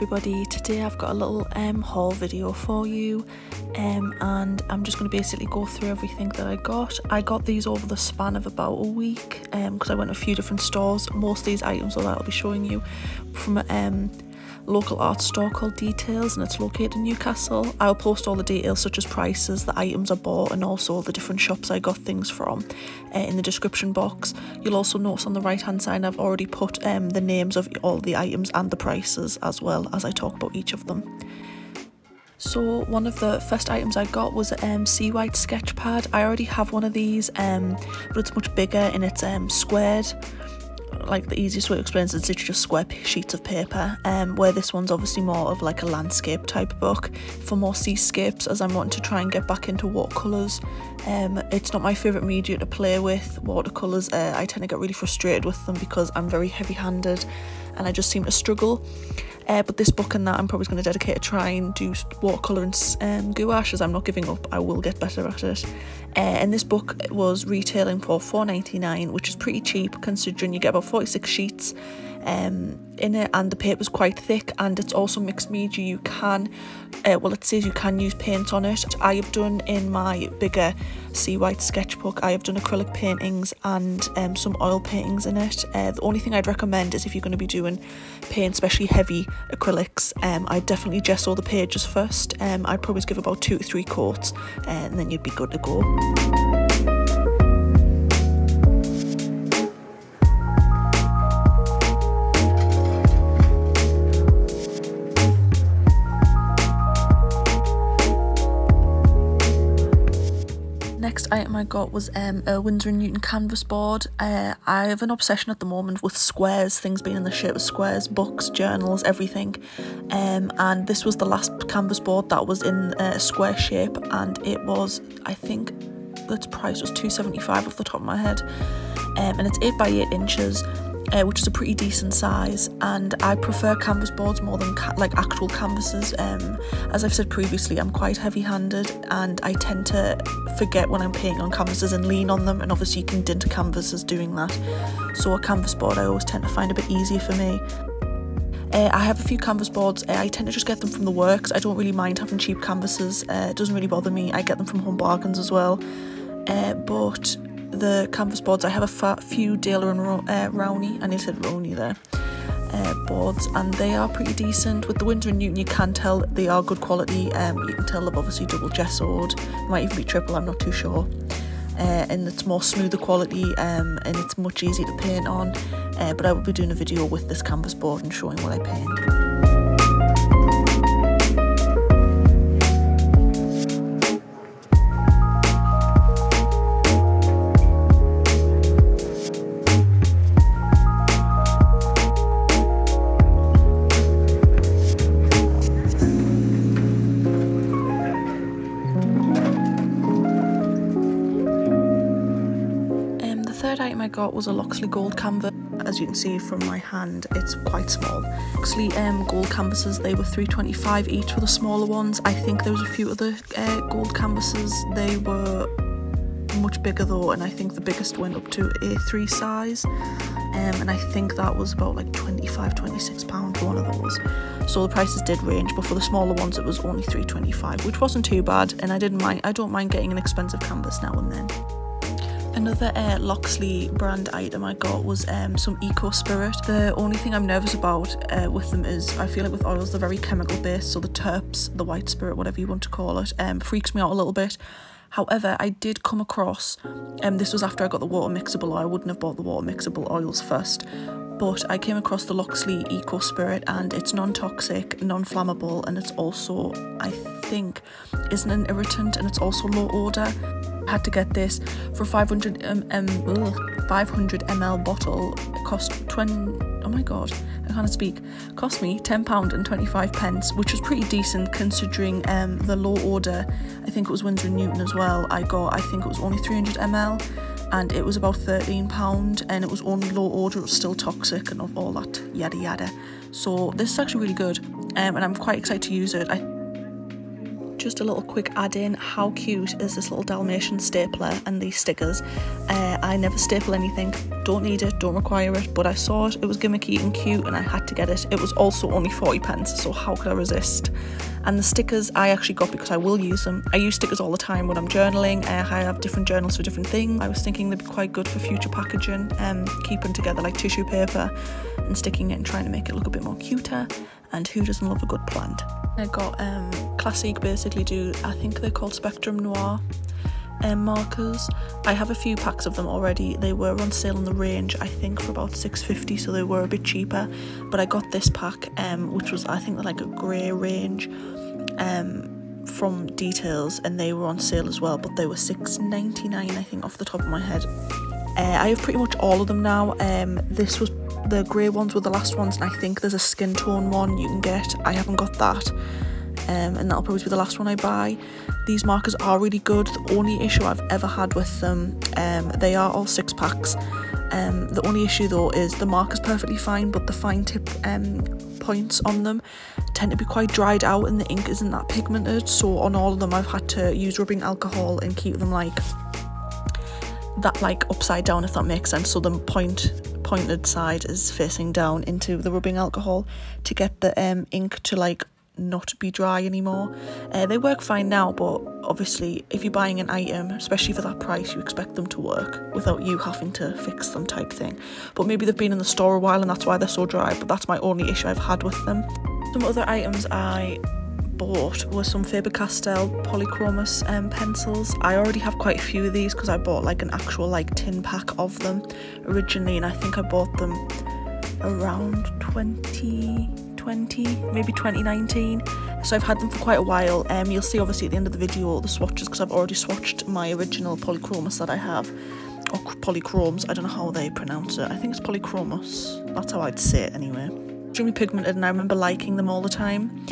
everybody, today I've got a little haul video for you and I'm just going to basically go through everything that I got. I got these over the span of about a week because I went to a few different stores. Most of these items that I'll be showing you from a local art store called Details, and it's located in Newcastle. I'll post all the details such as prices, the items I bought, and also the different shops I got things from in the description box. You'll also notice on the right hand side I've already put the names of all the items and the prices as well as I talk about each of them. So one of the first items I got was a sea white sketch pad. I already have one of these but it's much bigger and it's squared. Like the easiest way to explain it is it's just square sheets of paper, where this one's obviously more of like a landscape type book for more seascapes, as I'm wanting to try and get back into watercolours. It's not my favourite media to play with, watercolours. I tend to get really frustrated with them because I'm very heavy handed and I just seem to struggle. But this book and that I'm probably going to dedicate to try and do watercolour and gouache, as I'm not giving up. I will get better at it. And this book was retailing for £4.99, which is pretty cheap considering you get about 46 sheets in it, and the paper's quite thick, and it's also mixed media. You can, well, it says you can use paint on it. I have done in my bigger sea white sketchbook, I have done acrylic paintings and some oil paintings in it. The only thing I'd recommend is if you're going to be doing paint, especially heavy acrylics, I'd definitely gesso the pages first. I'd probably give about 2 to 3 coats and then you'd be good to go. Next item I got was a Winsor & Newton canvas board. I have an obsession at the moment with squares, things being in the shape of squares, books, journals, everything. And this was the last canvas board that was in a square shape, and it was, I think its price was £2.75 off the top of my head. And it's 8 by 8 inches. Which is a pretty decent size, and I prefer canvas boards more than like actual canvases. As I've said previously, I'm quite heavy-handed and I tend to forget when I'm painting on canvases and lean on them, and obviously you can dint canvases doing that, so a canvas board I always tend to find a bit easier for me. I have a few canvas boards. I tend to just get them from the works. I don't really mind having cheap canvases. It doesn't really bother me. I get them from Home Bargains as well. But the canvas boards, I have a few Daler and Rowney, I nearly said Roney there, boards, and they are pretty decent. With the Winsor & Newton you can tell they are good quality. You can tell they've obviously double gessoed, might even be triple, I'm not too sure. And it's more smoother quality and it's much easier to paint on, but I will be doing a video with this canvas board and showing what I paint. The third item I got was a Loxley gold canvas. As you can see from my hand, it's quite small. Loxley gold canvases, they were £3.25 each for the smaller ones. I think there was a few other gold canvases, they were much bigger though, and I think the biggest went up to A3 size, and I think that was about like £25–26 for one of those. So the prices did range, but for the smaller ones it was only £3.25, which wasn't too bad, and I don't mind getting an expensive canvas now and then. Another Loxley brand item I got was some Eco Spirit. The only thing I'm nervous about with them is I feel like with oils they're very chemical based, so the terps, the white spirit, whatever you want to call it, freaks me out a little bit. However, I did come across, this was after I got the water mixable oil. I wouldn't have bought the water mixable oils first, but I came across the Loxley Eco Spirit, and it's non-toxic, non-flammable, and it's also, I think, isn't an irritant, and it's also low odour. I had to get this for a 500 ml bottle. It cost oh my god, I can't speak. It cost me £10.25, which was pretty decent considering the low odour. I think it was Winsor & Newton as well. I think it was only 300 ml and it was about £13, and it was only low odour, it was still toxic and all that yada yada. So this is actually really good, and I'm quite excited to use it. Just a little quick add-in, how cute is this little Dalmatian stapler and these stickers? I never staple anything, don't need it, don't require it, but I saw it, it was gimmicky and cute and I had to get it. It was also only 40p, so how could I resist? And the stickers I actually got because I will use them. I use stickers all the time when I'm journaling. I have different journals for different things. I was thinking they'd be quite good for future packaging, keeping together like tissue paper and sticking it and trying to make it look a bit more cuter. And who doesn't love a good plant? I got Classic basically do, I think they're called Spectrum Noir markers. I have a few packs of them already. They were on sale on the range, I think for about £6.50, so they were a bit cheaper, but I got this pack which was, I think, like a grey range from Details, and they were on sale as well, but they were £6.99 I think off the top of my head. I have pretty much all of them now. This was, the grey ones were the last ones, and I think there's a skin tone one you can get. I haven't got that. And that'll probably be the last one I buy. These markers are really good. The only issue I've ever had with them, they are all 6-packs. The only issue though is the marker's perfectly fine, but the fine tip points on them tend to be quite dried out and the ink isn't that pigmented, so on all of them I've had to use rubbing alcohol and keep them like that, like upside down, if that makes sense, so the pointed side is facing down into the rubbing alcohol to get the ink to like not be dry anymore. They work fine now, but obviously if you're buying an item, especially for that price, you expect them to work without you having to fix them type thing. But maybe they've been in the store a while and that's why they're so dry, but that's my only issue I've had with them. Some other items I bought were some Faber Castell Polychromos pencils. I already have quite a few of these because I bought like an actual like tin pack of them originally, and I think I bought them around 2020, maybe 2019, so I've had them for quite a while. You'll see obviously at the end of the video the swatches, because I've already swatched my original Polychromos that I have, or Polychromes, I don't know how they pronounce it, I think it's Polychromos, that's how I'd say it anyway. Extremely pigmented and I remember liking them all the time.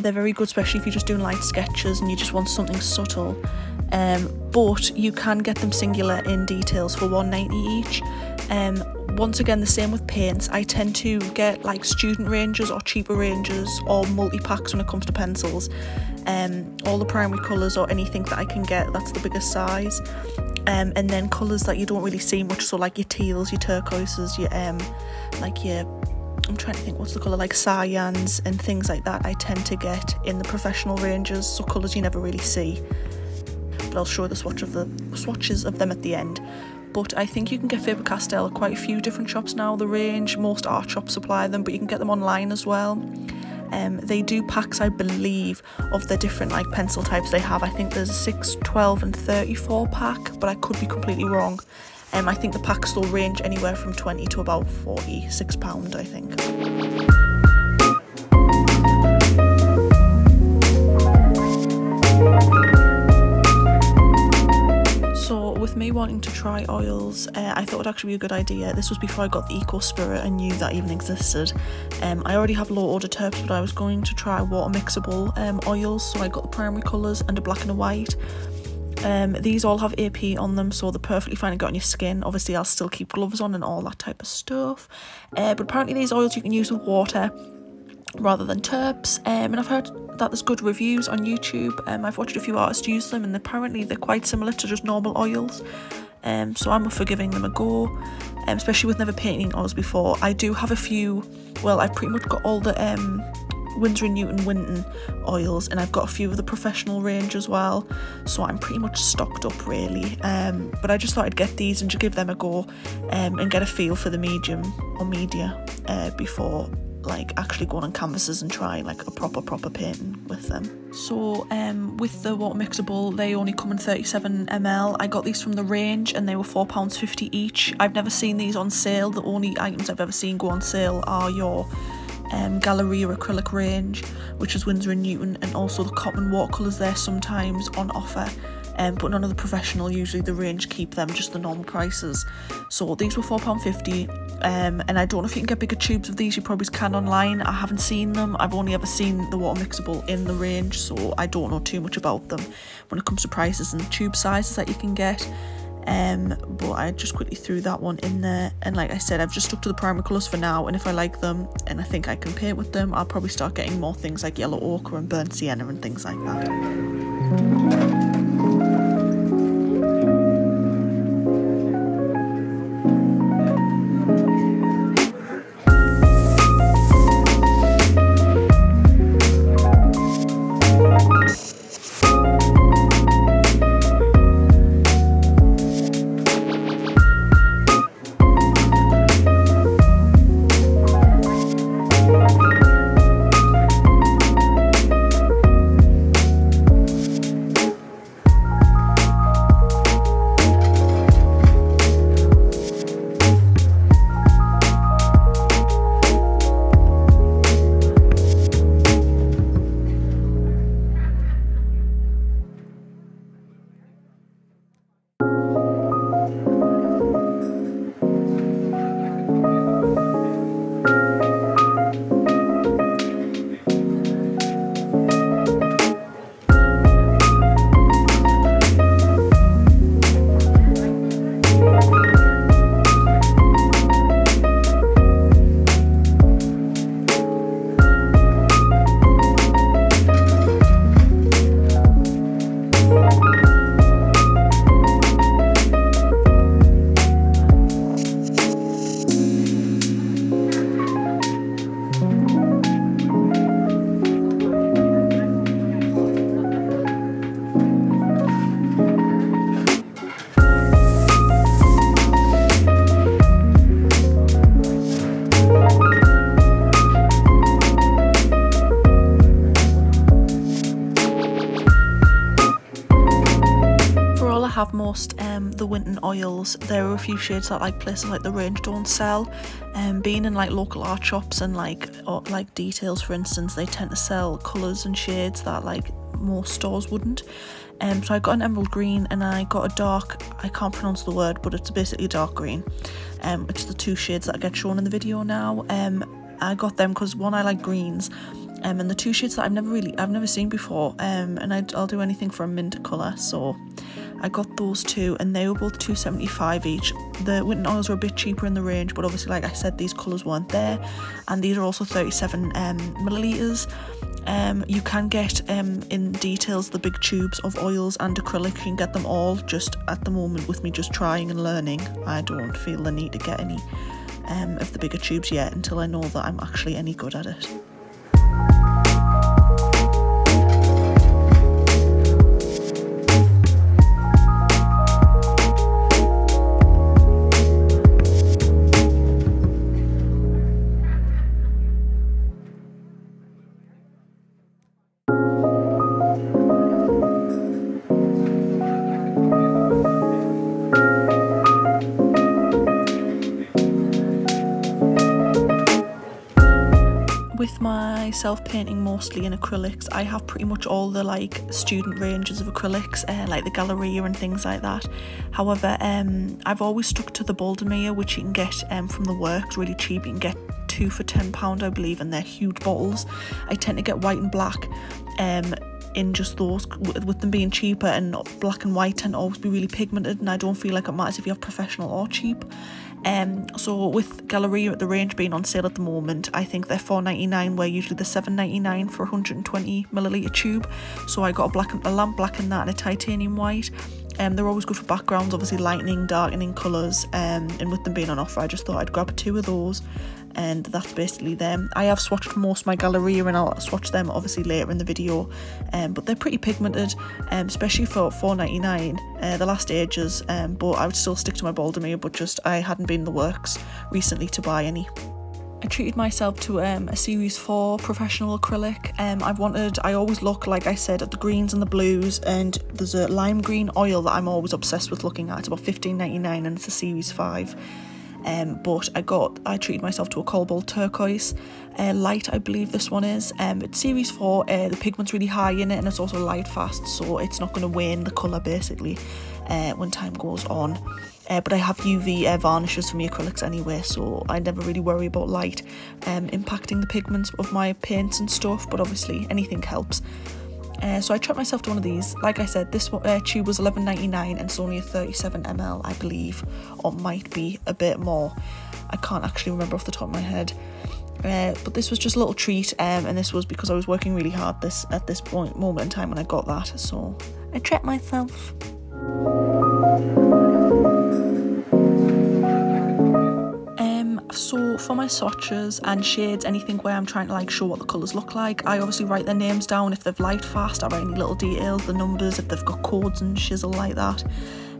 They're very good, especially if you're just doing light sketches and you just want something subtle, but you can get them singular in Details for £1.90 each. Once again, the same with paints. I tend to get like student ranges or cheaper ranges or multi-packs when it comes to pencils. All the primary colours or anything that I can get, that's the biggest size. And then colours that you don't really see much, so like your teals, your turquoises, your like your, I'm trying to think what's the colour, like cyans and things like that, I tend to get in the professional ranges, so colours you never really see. But I'll show you the swatches of them at the end. But I think you can get Faber Castell at quite a few different shops now, the range. Most art shops supply them, but you can get them online as well. They do packs, I believe, of the different like pencil types they have. I think there's a 6, 12 and 34 pack, but I could be completely wrong. I think the packs will range anywhere from 20 to about £46, I think. So with me wanting to try oils, I thought it would actually be a good idea. This was before I got the Eco Spirit and knew that even existed. I already have low order terps, but I was going to try water mixable oils, so I got the primary colours and a black and a white. These all have AP on them, so they're perfectly fine to get on your skin. Obviously I'll still keep gloves on and all that type of stuff, but apparently these oils you can use with water rather than terps, and I've heard that there's good reviews on YouTube. I've watched a few artists use them and apparently they're quite similar to just normal oils, so I'm up for giving them a go, especially with never painting oils before. I do have a few, well, I've pretty much got all the Winsor and Winton oils, and I've got a few of the professional range as well, so I'm pretty much stocked up really, but I just thought I'd get these and just give them a go, and get a feel for the medium or media before like actually going on canvases and trying like a proper painting with them. So with the water mixable, they only come in 37 ml. I got these from the range and they were £4.50 each. I've never seen these on sale. The only items I've ever seen go on sale are your Galleria acrylic range, which is Winsor & Newton, and also the Cotton watercolours there sometimes on offer, but none of the professional, usually the range keep them just the normal prices. So these were £4.50, and I don't know if you can get bigger tubes of these. You probably can online. I haven't seen them. I've only ever seen the water mixable in the range, so I don't know too much about them when it comes to prices and tube sizes that you can get. But I just quickly threw that one in there, and like I said, I've just stuck to the primary colours for now, and if I like them and I think I can paint with them, I'll probably start getting more things like yellow ochre and burnt sienna and things like that. have most the Winton oils. There are a few shades that like places like the range don't sell. Being in like local art shops and like Details, for instance, they tend to sell colours and shades that like most stores wouldn't. So I got an emerald green and I got a dark, I can't pronounce the word, but it's basically a dark green. It's the two shades that get shown in the video now. I got them because one, I like greens, and the two shades that I've never seen before, and I'll do anything for a mint colour, so I got those two, and they were both £2.75 each. The Winton oils were a bit cheaper in the range, but obviously, like I said, these colours weren't there, and these are also 37 millilitres. You can get in Details the big tubes of oils and acrylic. You can get them all. Just at the moment, with me just trying and learning, I don't feel the need to get any of the bigger tubes yet until I know that I'm actually any good at it. With my self-painting mostly in acrylics, I have pretty much all the like student ranges of acrylics, like the Galleria and things like that. However, I've always stuck to the Baldermere, which you can get from the works really cheap. You can get 2 for £10, I believe, and they're huge bottles. I tend to get white and black in just those, with them being cheaper, and black and white tend to always be really pigmented, and I don't feel like it matters if you have professional or cheap. So with Galleria at the range being on sale at the moment, I think they're £4.99, where usually they're £7.99 for a 120ml tube. So I got a lamp black in that and a titanium white. They're always good for backgrounds, obviously lightening, darkening colours, and with them being on offer, I just thought I'd grab 2 of those, and that's basically them. I have swatched most of my Galleria, and I'll swatch them obviously later in the video, but they're pretty pigmented, especially for £4.99. They last ages, but I would still stick to my Baldermere, but just I hadn't been in the works recently to buy any. I treated myself to a series 4 professional acrylic. I always look, like I said, at the greens and the blues, and there's a lime green oil that I'm always obsessed with looking at. It's about £15.99 and it's a series 5. But I treated myself to a cobalt turquoise light, I believe this one is. It's series 4, the pigment's really high in it, and it's also light fast, so it's not going to wane the colour basically when time goes on. But I have UV varnishes for my acrylics anyway, so I never really worry about light impacting the pigments of my paints and stuff, but obviously anything helps. So I treated myself to one of these. Like I said, this tube was £11.99 and it's only a 37ml, I believe, or might be a bit more. I can't actually remember off the top of my head. But this was just a little treat, and this was because I was working really hard at this moment in time when I got that, so I treat myself. So for my swatches and shades, anything where I'm trying to like show what the colours look like, I obviously write their names down. If they've light fast, I write any little details, the numbers, if they've got codes and shizzle like that.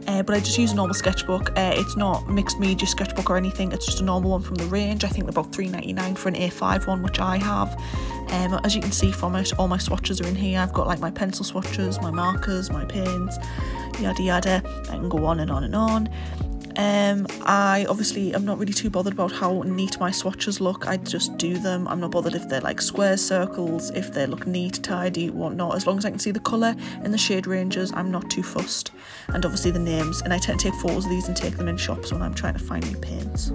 But I just use a normal sketchbook. It's not mixed media sketchbook or anything, it's just a normal one from the range. I think they're about £3.99 for an A5 one, which I have. As you can see from it, all my swatches are in here. I've got like my pencil swatches, my markers, my pens, yada yada. I can go on and on and on. I obviously am not really too bothered about how neat my swatches look. I just do them. I'm not bothered if they're like squares, circles, if they look neat, tidy, whatnot. As long as I can see the colour and the shade ranges, I'm not too fussed. And obviously the names, and I tend to take photos of these and take them in shops when I'm trying to find new paints.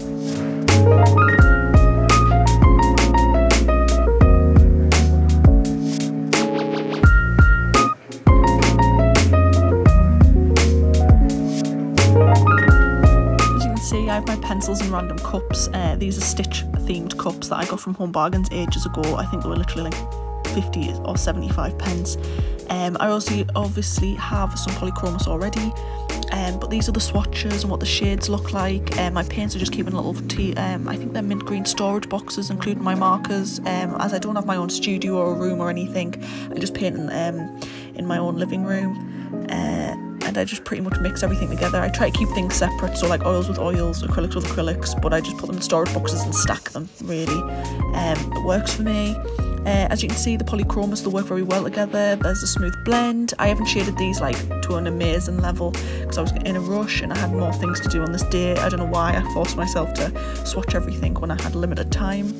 I have my pencils in random cups. These are Stitch themed cups that I got from Home Bargains ages ago. I think they were literally like 50 or 75 pence. I also obviously have some Polychromos already, but these are the swatches and what the shades look like. My paints are just keeping little I think they're mint green storage boxes, including my markers. As I don't have my own studio or room or anything, I just paint in my own living room. And I just pretty much mix everything together. I try to keep things separate, so like oils with oils, acrylics with acrylics, but I just put them in storage boxes and stack them, really. It works for me. As you can see, the Polychromos, they work very well together. There's a smooth blend. I haven't shaded these like to an amazing level because I was in a rush and I had more things to do on this day. I don't know why I forced myself to swatch everything when I had limited time.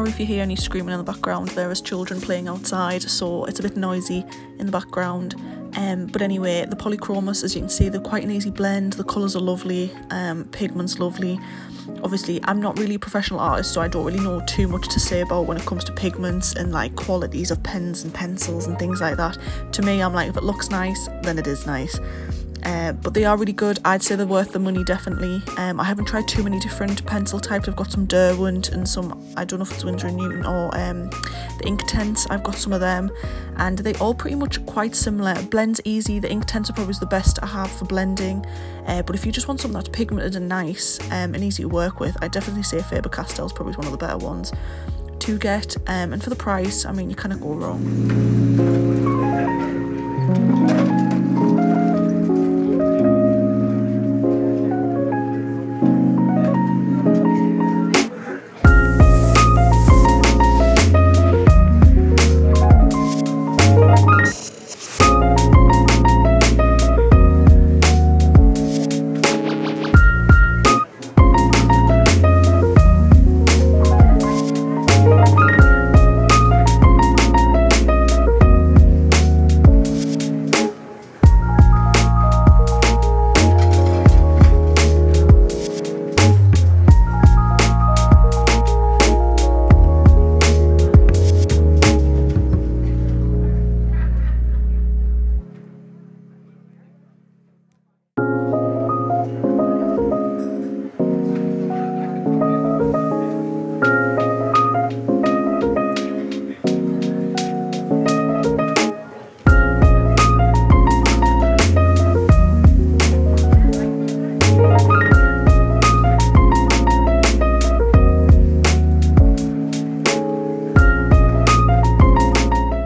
If you hear any screaming in the background, there is children playing outside, so it's a bit noisy in the background. But anyway, the Polychromos, as you can see, they're quite an easy blend. The colours are lovely, pigment's lovely. Obviously, I'm not really a professional artist, so I don't really know too much to say about when it comes to pigments and like qualities of pens and pencils and things like that. To me, I'm like, if it looks nice, then it is nice. But they are really good. I'd say they're worth the money, definitely. I haven't tried too many different pencil types. I've got some Derwent and some, I don't know if it's Winsor and Newton or the Inktense. I've got some of them and they all pretty much quite similar. Blends easy. The Inktense are probably the best I have for blending, but if you just want something that's pigmented and nice and easy to work with, I definitely say Faber Castell is probably one of the better ones to get, and for the price, I mean, you cannot go wrong.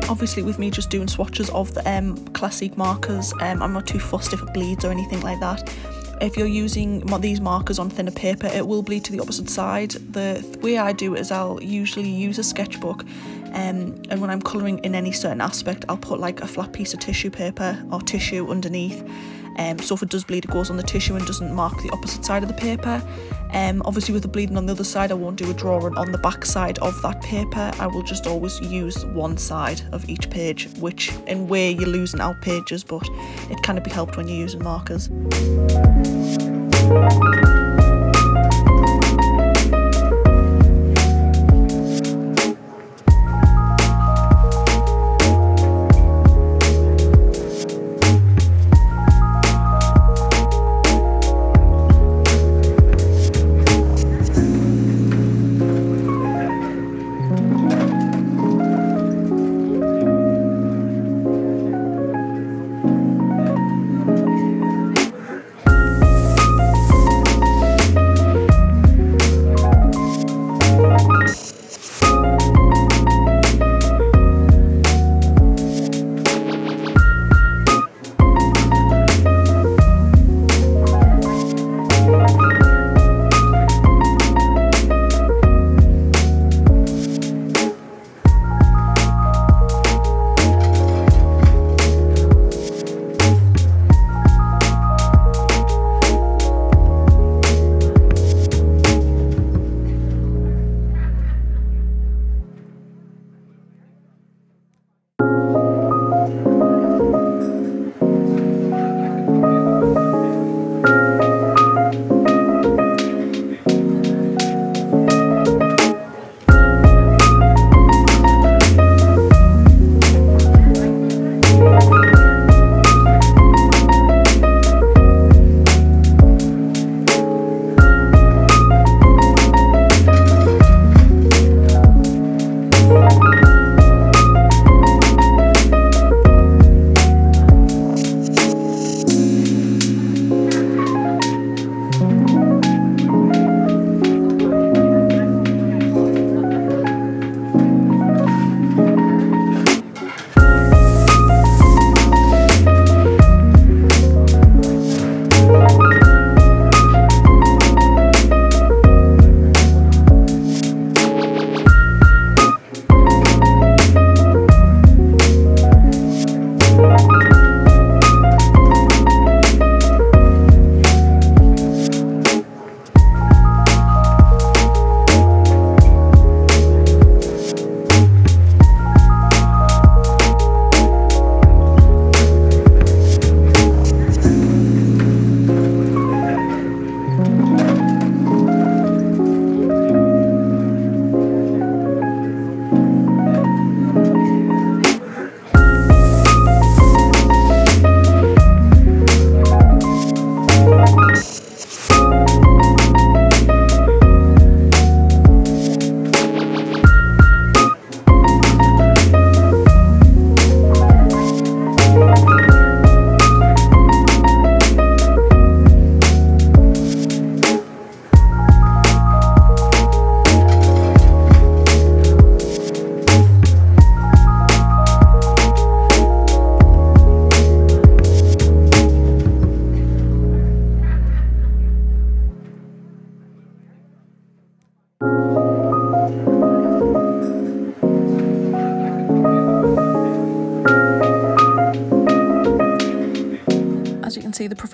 Obviously with me just doing swatches of the classic markers, I'm not too fussed if it bleeds or anything like that. If you're using these markers on thinner paper, it will bleed to the opposite side. The way I do it is I'll usually use a sketchbook, and when I'm colouring in any certain aspect, I'll put like a flat piece of tissue paper or tissue underneath. So if it does bleed, it goes on the tissue and doesn't mark the opposite side of the paper. Obviously with the bleeding on the other side, I won't do a drawing on the back side of that paper. I will just always use one side of each page, which in way you're losing out pages, but it can be helped when you're using markers.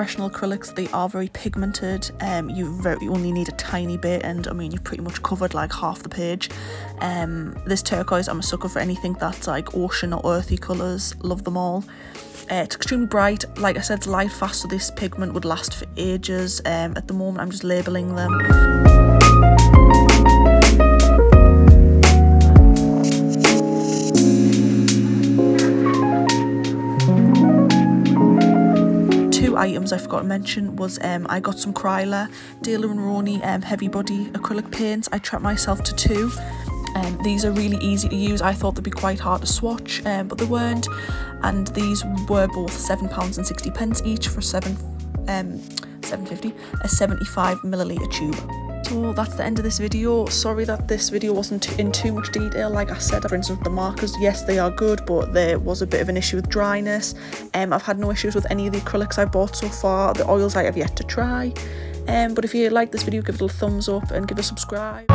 professional acrylics, they are very pigmented. You only need a tiny bit, and I mean you've pretty much covered like half the page. This turquoise, I'm a sucker for anything that's like ocean or earthy colours, love them all. It's extremely bright, like I said, it's light fast, so this pigment would last for ages. At the moment I'm just labelling them. Items I forgot to mention was I got some Kryler, Daler & Rowney heavy body acrylic paints. I trapped myself to 2. These are really easy to use. I thought they'd be quite hard to swatch, but they weren't, and these were both £7.60 each for £7.50, a 75ml tube. So that's the end of this video. Sorry that this video wasn't in too much detail. Like I said, for instance, the markers, yes, they are good, but there was a bit of an issue with dryness. I've had no issues with any of the acrylics I bought so far. The oils I have yet to try. But if you like this video, give it a little thumbs up and give a subscribe.